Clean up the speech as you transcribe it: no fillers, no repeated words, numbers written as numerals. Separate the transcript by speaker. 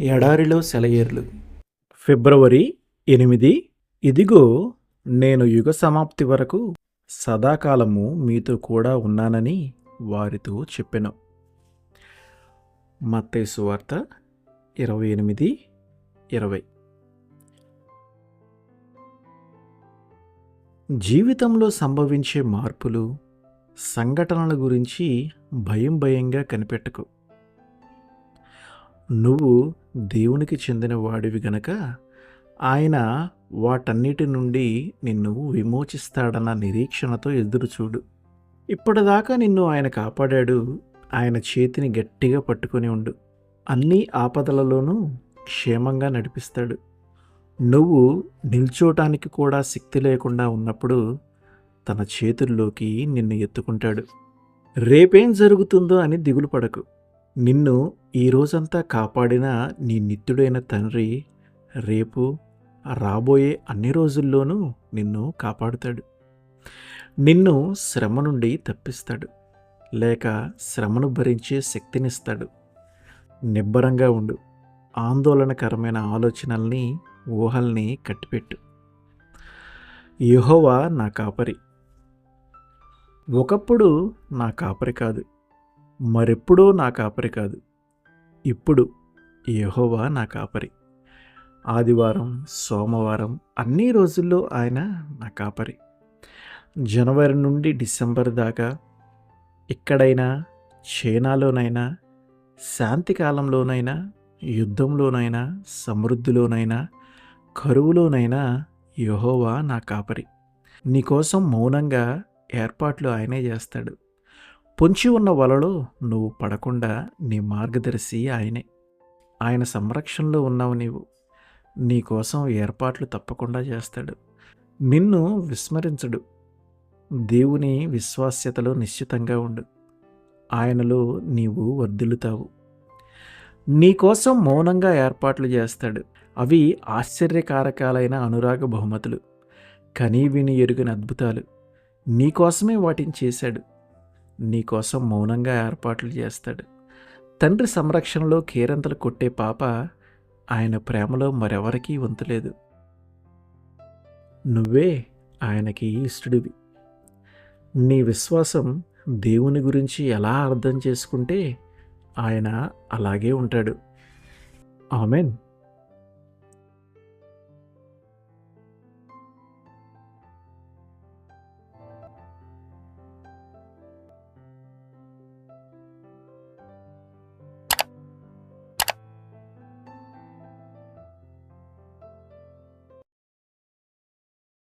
Speaker 1: ఎడారిలో సెలయేర్లు. ఫిబ్రవరి 8. ఇదిగో, నేను యుగ సమాప్తి వరకు సదాకాలము మీతో కూడా ఉన్నానని వారితో చెప్పెను. మత్తయి సువార్త 28:20. జీవితంలో సంభవించే మార్పులు, సంఘటనల గురించి భయంగా కనిపెట్టకు. నువ్వు దేవునికి చెందిన వాడివి గనక ఆయన వాటన్నిటి నుండి నిన్ను విమోచిస్తాడన్న నిరీక్షణతో ఎదురుచూడు. ఇప్పటిదాకా నిన్ను ఆయన కాపాడాడు. ఆయన చేతిని గట్టిగా పట్టుకొని ఉండు. అన్ని ఆపదలలోనూ క్షేమంగా నడిపిస్తాడు. నువ్వు నిల్చోటానికి కూడా శక్తి లేకుండా ఉన్నప్పుడు తన చేతుల్లోకి నిన్ను ఎత్తుకుంటాడు. రేపేం జరుగుతుందో అని దిగులు పడకు. నిన్ను ఈ రోజంతా కాపాడిన నీ నిత్యుడైన తండ్రి రేపు రాబోయే అన్ని రోజుల్లోనూ నిన్ను కాపాడుతాడు. నిన్ను శ్రమ నుండి తప్పిస్తాడు, లేక శ్రమను భరించే శక్తినిస్తాడు. నిబ్బరంగా ఉండు. ఆందోళనకరమైన ఆలోచనల్ని, ఊహల్ని కట్టిపెట్టు. యెహోవా నా కాపరి. ఒకప్పుడు నా కాపరి కాదు, మరెప్పుడో నా కాపరి కాదు, ఇప్పుడు యెహోవా నా కాపరి. ఆదివారం, సోమవారం అన్ని రోజుల్లో ఆయన నా కాపరి. జనవరి నుండి డిసెంబర్ దాకా ఎక్కడైనా, చైనాలోనైనా, శాంతి కాలంలోనైనా, యుద్ధంలోనైనా, సమృద్ధిలోనైనా, కరువులోనైనా యెహోవా నా కాపరి. నీకోసం మౌనంగా ఏర్పాట్లు ఆయనే చేస్తాడు. పొంచి ఉన్న వలలో నువ్వు పడకుండా నీ మార్గదర్శి ఆయనే. ఆయన సంరక్షణలో ఉన్నావు నీవు. నీకోసం ఏర్పాట్లు తప్పకుండా చేస్తాడు. నిన్ను విస్మరించడు. దేవుని విశ్వాస్యతలో నిశ్చితంగా ఉండు. ఆయనలో నీవు వర్ధిల్లుతావు. నీకోసం మౌనంగా ఏర్పాట్లు చేస్తాడు. అవి ఆశ్చర్యకారకాలైన అనురాగ బహుమతులు, కనీవిని ఎరుగని అద్భుతాలు. నీకోసమే వాటిని చేశాడు. నీకోసం మౌనంగా ఏర్పాట్లు చేస్తాడు. తండ్రి సంరక్షణలో కేరింతలు కొట్టే పాప ఆయన ప్రేమలో మరెవరికీ వంతులేదు. నువ్వే ఆయనకి ఇష్టడివి. నీ విశ్వాసం దేవుని గురించి ఎలా అర్థం చేసుకుంటే ఆయన అలాగే ఉంటాడు. ఆమెన్.